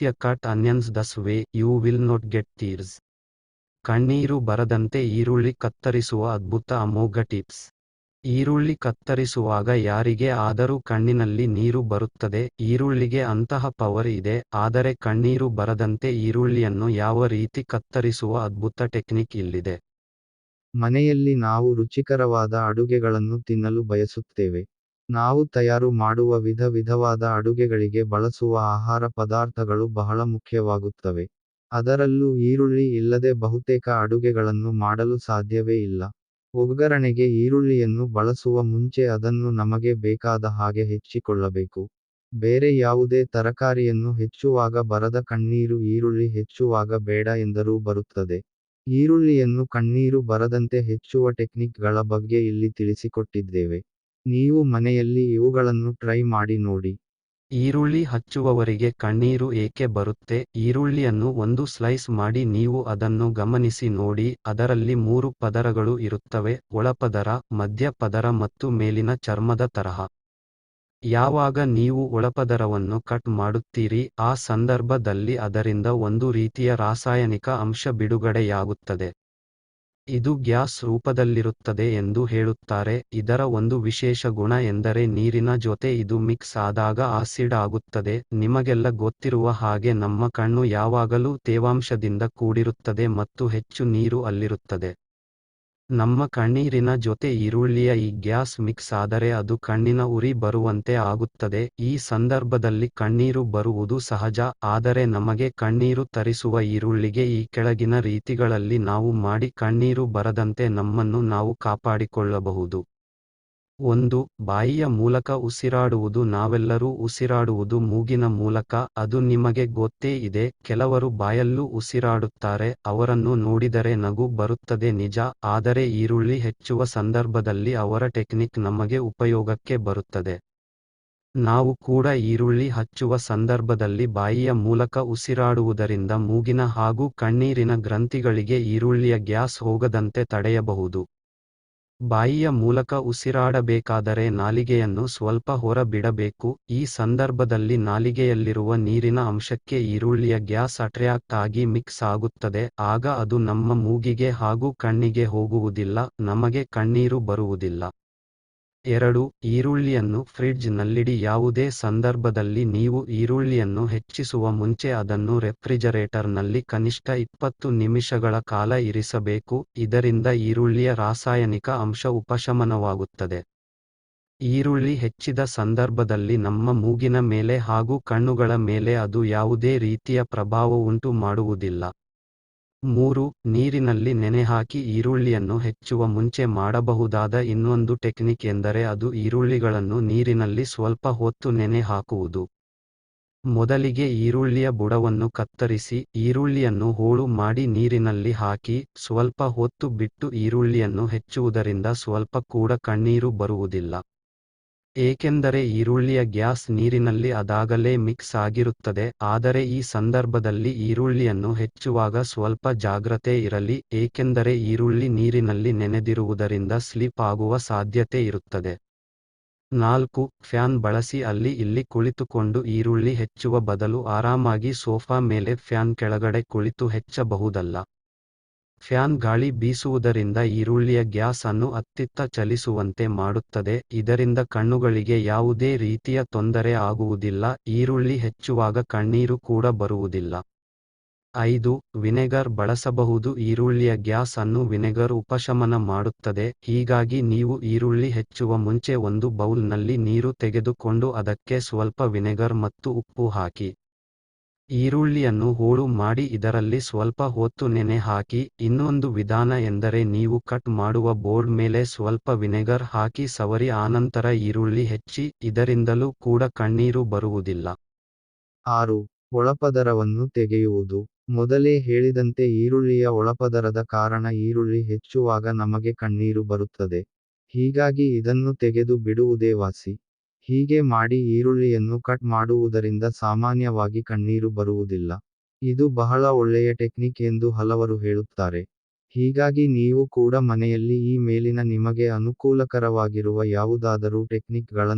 You cut onions this way you will not get tears. ಕಣ್ಣೀರು ಬರದಂತೆ ಈರುಳ್ಳಿ ಕತ್ತರಿಸುವ ಅದ್ಭುತ ಅಮೋಘ ಟಿಪ್ಸ್. ಈರುಳ್ಳಿ ಕತ್ತರಿಸುವಾಗ ಯಾರಿಗೆ ಆದರೂ ಕಣ್ಣಿನಲ್ಲಿ ನೀರು ಬರುತ್ತದೆ. ಈರುಳ್ಳಿಗೆ ಅಂತಹ ಪವರ್ ಇದೆ. ಆದರೆ ಕಣ್ಣೀರು ಬರದಂತೆ ಈರುಳ್ಳಿಯನ್ನು ಯಾವ ರೀತಿ ಕತ್ತರಿಸುವ ಅದ್ಭುತ ಟೆಕ್ನಿಕ್ ಇಲ್ಲಿದೆ. ಮನೆಯಲ್ಲಿ ನಾವು ರುಚಿಕರವಾದ ಅಡುಗೆಗಳನ್ನು ತಿನ್ನಲು ಬಯಸುತ್ತೇವೆ. ನಾವು ತಯಾರು ಮಾಡುವ ವಿಧ ವಿಧವಾದ ಅಡುಗೆಗಳಿಗೆ ಬಳಸುವ ಆಹಾರ ಪದಾರ್ಥಗಳು ಬಹಳ ಮುಖ್ಯವಾಗುತ್ತವೆ. ಅದರಲ್ಲೂ ಈರುಳ್ಳಿ ಇಲ್ಲದೆ ಬಹುತೇಕ ಅಡುಗೆಗಳನ್ನು ಮಾಡಲು ಸಾಧ್ಯವೇ ಇಲ್ಲ. ಒಗ್ಗರಣೆಗೆ ಈರುಳ್ಳಿಯನ್ನು ಬಳಸುವ ಮುಂಚೆ ಅದನ್ನು ನಮಗೆ ಬೇಕಾದ ಹಾಗೆ ಹೆಚ್ಚಿಕೊಳ್ಳಬೇಕು. ಬೇರೆ ಯಾವುದೇ ತರಕಾರಿಯನ್ನು ಹೆಚ್ಚುವಾಗ ಬರದ ಕಣ್ಣೀರು ಈರುಳ್ಳಿ ಹೆಚ್ಚುವಾಗ ಬೇಡ ಎಂದರೂ ಬರುತ್ತದೆ. ಈರುಳ್ಳಿಯನ್ನು ಕಣ್ಣೀರು ಬರದಂತೆ ಹೆಚ್ಚುವ ಟೆಕ್ನಿಕ್ಗಳ ಬಗ್ಗೆ ಇಲ್ಲಿ ತಿಳಿಸಿಕೊಟ್ಟಿದ್ದೇವೆ. ನೀವು ಮನೆಯಲ್ಲಿ ಇವುಗಳನ್ನು ಟ್ರೈ ಮಾಡಿ ನೋಡಿ. ಈರುಳ್ಳಿ ಹಚ್ಚುವವರಿಗೆ ಕಣ್ಣೀರು ಏಕೆ ಬರುತ್ತೆ? ಈರುಳ್ಳಿಯನ್ನು ಒಂದು ಸ್ಲೈಸ್ ಮಾಡಿ ನೀವು ಅದನ್ನು ಗಮನಿಸಿ ನೋಡಿ. ಅದರಲ್ಲಿ 3 ಪದರಗಳು ಇರುತ್ತವೆ: ಒಳಪದರ, ಮಧ್ಯ ಪದರ ಮತ್ತು ಮೇಲಿನ ಚರ್ಮದ ತರಹ. ಯಾವಾಗ ನೀವು ಒಳಪದರವನ್ನು ಕಟ್ ಮಾಡುತ್ತೀರಿ, ಆ ಸಂದರ್ಭದಲ್ಲಿ ಅದರಿಂದ ಒಂದು ರೀತಿಯ ರಾಸಾಯನಿಕ ಅಂಶ ಬಿಡುಗಡೆಯಾಗುತ್ತದೆ. ಇದು ಗ್ಯಾಸ್ ರೂಪದಲ್ಲಿರುತ್ತದೆ ಎಂದು ಹೇಳುತ್ತಾರೆ. ಇದರ ಒಂದು ವಿಶೇಷ ಗುಣ ಎಂದರೆ ನೀರಿನ ಜೊತೆ ಇದು ಮಿಕ್ಸ್ ಆದಾಗ ಆಸಿಡ್ ಆಗುತ್ತದೆ. ನಿಮಗೆಲ್ಲ ಗೊತ್ತಿರುವ ಹಾಗೆ ನಮ್ಮ ಕಣ್ಣು ಯಾವಾಗಲೂ ತೇವಾಂಶದಿಂದ ಕೂಡಿರುತ್ತದೆ ಮತ್ತು ಹೆಚ್ಚು ನೀರು ಅಲ್ಲಿರುತ್ತದೆ. ನಮ್ಮ ಕಣ್ಣೀರಿನ ಜೊತೆ ಈರುಳ್ಳಿಯ ಈ ಗ್ಯಾಸ್ ಮಿಕ್ಸ್ ಆದರೆ ಅದು ಕಣ್ಣಿನ ಉರಿ ಬರುವಂತೆ ಆಗುತ್ತದೆ. ಈ ಸಂದರ್ಭದಲ್ಲಿ ಕಣ್ಣೀರು ಬರುವುದು ಸಹಜ. ಆದರೆ ನಮಗೆ ಕಣ್ಣೀರು ತರಿಸುವ ಈರುಳ್ಳಿಗೆ ಈ ಕೆಳಗಿನ ರೀತಿಗಳಲ್ಲಿ ನಾವು ಮಾಡಿ ಕಣ್ಣೀರು ಬರದಂತೆ ನಮ್ಮನ್ನು ನಾವು ಕಾಪಾಡಿಕೊಳ್ಳಬಹುದು. 1. ಬಾಯಿಯ ಮೂಲಕ ಉಸಿರಾಡುವುದು. ನಾವೆಲ್ಲರೂ ಉಸಿರಾಡುವುದು ಮೂಗಿನ ಮೂಲಕ. ಅದು ನಿಮಗೆ ಗೊತ್ತೇ ಇದೆ. ಕೆಲವರು ಬಾಯಲ್ಲೂ ಉಸಿರಾಡುತ್ತಾರೆ. ಅವರನ್ನು ನೋಡಿದರೆ ನಗು ಬರುತ್ತದೆ ನಿಜ. ಆದರೆ ಈರುಳ್ಳಿ ಹೆಚ್ಚುವ ಸಂದರ್ಭದಲ್ಲಿ ಅವರ ಟೆಕ್ನಿಕ್ ನಮಗೆ ಉಪಯೋಗಕ್ಕೆ ಬರುತ್ತದೆ. ನಾವು ಕೂಡ ಈರುಳ್ಳಿ ಹಚ್ಚುವ ಸಂದರ್ಭದಲ್ಲಿ ಬಾಯಿಯ ಮೂಲಕ ಉಸಿರಾಡುವುದರಿಂದ ಮೂಗಿನ ಹಾಗೂ ಕಣ್ಣೀರಿನ ಗ್ರಂಥಿಗಳಿಗೆ ಈರುಳ್ಳಿಯ ಗ್ಯಾಸ್ ಹೋಗದಂತೆ ತಡೆಯಬಹುದು. ಬಾಯಿಯ ಮೂಲಕ ಉಸಿರಾಡಬೇಕಾದರೆ ನಾಲಿಗೆಯನ್ನು ಸ್ವಲ್ಪ ಹೊರ ಬಿಡಬೇಕು. ಈ ಸಂದರ್ಭದಲ್ಲಿ ನಾಲಿಗೆಯಲ್ಲಿರುವ ನೀರಿನ ಅಂಶಕ್ಕೆ ಈರುಳ್ಳಿಯ ಗ್ಯಾಸ್ ಅಟ್ರ್ಯಾಕ್ಟ್ ಆಗಿ ಮಿಕ್ಸ್ ಆಗುತ್ತದೆ. ಆಗ ಅದು ನಮ್ಮ ಮೂಗಿಗೆ ಹಾಗೂ ಕಣ್ಣಿಗೆ ಹೋಗುವುದಿಲ್ಲ, ನಮಗೆ ಕಣ್ಣೀರು ಬರುವುದಿಲ್ಲ. 2. ಈರುಳ್ಳಿಯನ್ನು ಫ್ರಿಡ್ಜ್ ನಲ್ಲಿಡಿ. ಯಾವುದೇ ಸಂದರ್ಭದಲ್ಲಿ ನೀವು ಈರುಳ್ಳಿಯನ್ನು ಹೆಚ್ಚಿಸುವ ಮುಂಚೆ ಅದನ್ನು ರೆಫ್ರಿಜರೇಟರ್ನಲ್ಲಿ ಕನಿಷ್ಠ 20 ನಿಮಿಷಗಳ ಕಾಲ ಇರಿಸಬೇಕು. ಇದರಿಂದ ಈರುಳ್ಳಿಯ ರಾಸಾಯನಿಕ ಅಂಶ ಉಪಶಮನವಾಗುತ್ತದೆ. ಈರುಳ್ಳಿ ಹೆಚ್ಚಿದ ಸಂದರ್ಭದಲ್ಲಿ ನಮ್ಮ ಮೂಗಿನ ಮೇಲೆ ಹಾಗೂ ಕಣ್ಣುಗಳ ಮೇಲೆ ಅದು ಯಾವುದೇ ರೀತಿಯ ಪ್ರಭಾವ ಉಂಟು ಮಾಡುವುದಿಲ್ಲ. 3. ನೀರಿನಲ್ಲಿ ನೆನೆಹಾಕಿ. ಈರುಳ್ಳಿಯನ್ನು ಹೆಚ್ಚುವ ಮುಂಚೆ ಮಾಡಬಹುದಾದ ಇನ್ನೊಂದು ಟೆಕ್ನಿಕ್ ಎಂದರೆ ಅದು ಈರುಳ್ಳಿಗಳನ್ನು ನೀರಿನಲ್ಲಿ ಸ್ವಲ್ಪ ಹೊತ್ತು ನೆನೆ ಹಾಕುವುದು. ಮೊದಲಿಗೆ ಈರುಳ್ಳಿಯ ಬುಡವನ್ನು ಕತ್ತರಿಸಿ, ಈರುಳ್ಳಿಯನ್ನು ಹೋಳು ಮಾಡಿ ನೀರಿನಲ್ಲಿ ಹಾಕಿ, ಸ್ವಲ್ಪ ಹೊತ್ತು ಬಿಟ್ಟು ಈರುಳ್ಳಿಯನ್ನು ಹೆಚ್ಚುವುದರಿಂದ ಸ್ವಲ್ಪ ಕೂಡ ಕಣ್ಣೀರು ಬರುವುದಿಲ್ಲ. ಏಕೆಂದರೆ ಈರುಳ್ಳಿಯ ಗ್ಯಾಸ್ ನೀರಿನಲ್ಲಿ ಅದಾಗಲೇ ಮಿಕ್ಸ್ ಆಗಿರುತ್ತದೆ. ಆದರೆ ಈ ಸಂದರ್ಭದಲ್ಲಿ ಈರುಳ್ಳಿಯನ್ನು ಹೆಚ್ಚುವಾಗ ಸ್ವಲ್ಪ ಜಾಗ್ರತೆ ಇರಲಿ, ಏಕೆಂದರೆ ಈರುಳ್ಳಿ ನೀರಿನಲ್ಲಿ ನೆನೆದಿರುವುದರಿಂದ ಸ್ಲಿಪ್ ಆಗುವ ಸಾಧ್ಯತೆ ಇರುತ್ತದೆ. 4. ಫ್ಯಾನ್ ಬಳಸಿ. ಅಲ್ಲಿ ಇಲ್ಲಿ ಕುಳಿತುಕೊಂಡು ಈರುಳ್ಳಿ ಹೆಚ್ಚುವ ಬದಲು ಆರಾಮಾಗಿ ಸೋಫಾ ಮೇಲೆ ಫ್ಯಾನ್ ಕೆಳಗಡೆ ಕುಳಿತು ಹೆಚ್ಚಬಹುದಲ್ಲ. ಫ್ಯಾನ್ ಗಾಳಿ ಬೀಸುವುದರಿಂದ ಈರುಳ್ಳಿಯ ಗ್ಯಾಸ್ ಅನ್ನು ಅತ್ತಿತ್ತ ಚಲಿಸುವಂತೆ ಮಾಡುತ್ತದೆ. ಇದರಿಂದ ಕಣ್ಣುಗಳಿಗೆ ಯಾವುದೇ ರೀತಿಯ ತೊಂದರೆ ಆಗುವುದಿಲ್ಲ. ಈರುಳ್ಳಿ ಹೆಚ್ಚುವಾಗ ಕಣ್ಣೀರು ಕೂಡ ಬರುವುದಿಲ್ಲ. 5. ವಿನೆಗರ್ ಬಳಸಬಹುದು. ಈರುಳ್ಳಿಯ ಗ್ಯಾಸ್ ಅನ್ನು ವಿನೆಗರ್ ಉಪಶಮನ ಮಾಡುತ್ತದೆ. ಹೀಗಾಗಿ ನೀವು ಈರುಳ್ಳಿ ಹೆಚ್ಚುವ ಮುಂಚೆ ಒಂದು ಬೌಲ್ನಲ್ಲಿ ನೀರು ತೆಗೆದುಕೊಂಡು ಅದಕ್ಕೆ ಸ್ವಲ್ಪ ವಿನೆಗರ್ ಮತ್ತು ಉಪ್ಪು ಹಾಕಿ. ಈರುಳ್ಳಿಯನ್ನು ಹೋಳು ಮಾಡಿ ಇದರಲ್ಲಿ ಸ್ವಲ್ಪ ಹೊತ್ತು ನೆನೆ ಹಾಕಿ. ಇನ್ನೊಂದು ವಿಧಾನ ಎಂದರೆ ನೀವು ಕಟ್ ಮಾಡುವ ಬೋರ್ಡ್ ಮೇಲೆ ಸ್ವಲ್ಪ ವಿನೆಗರ್ ಹಾಕಿ ಸವರಿ ಆನಂತರ ಈರುಳ್ಳಿ ಹೆಚ್ಚಿ. ಇದರಿಂದಲೂ ಕೂಡ ಕಣ್ಣೀರು ಬರುವುದಿಲ್ಲ. 6. ಒಳಪದರವನ್ನು ತೆಗೆಯುವುದು. ಮೊದಲೇ ಹೇಳಿದಂತೆ ಈರುಳ್ಳಿಯ ಒಳಪದರದ ಕಾರಣ ಈರುಳ್ಳಿ ಹೆಚ್ಚುವಾಗ ನಮಗೆ ಕಣ್ಣೀರು ಬರುತ್ತದೆ. ಹೀಗಾಗಿ ಇದನ್ನು ತೆಗೆದು ಬಿಡುವುದೇ ವಾಸಿ. ಹೀಗೆ ಮಾಡಿ ಈರುಳ್ಳಿಯನ್ನು ಕಟ್ ಮಾಡುವುದರಿಂದ ಸಾಮಾನ್ಯವಾಗಿ ಕಣ್ಣೀರು ಬರುವುದಿಲ್ಲ. ಇದು ಬಹಳ ಒಳ್ಳೆಯ ಟೆಕ್ನಿಕ್ ಎಂದು ಹಲವರು ಹೇಳುತ್ತಾರೆ. ಹೀಗಾಗಿ ನೀವು ಕೂಡ ಮನೆಯಲ್ಲಿ ಈ ಮೇಲಿನ ನಿಮಗೆ ಅನುಕೂಲಕರವಾಗಿರುವ ಯಾವುದಾದರೂ ಟೆಕ್ನಿಕ್ಗಳನ್ನು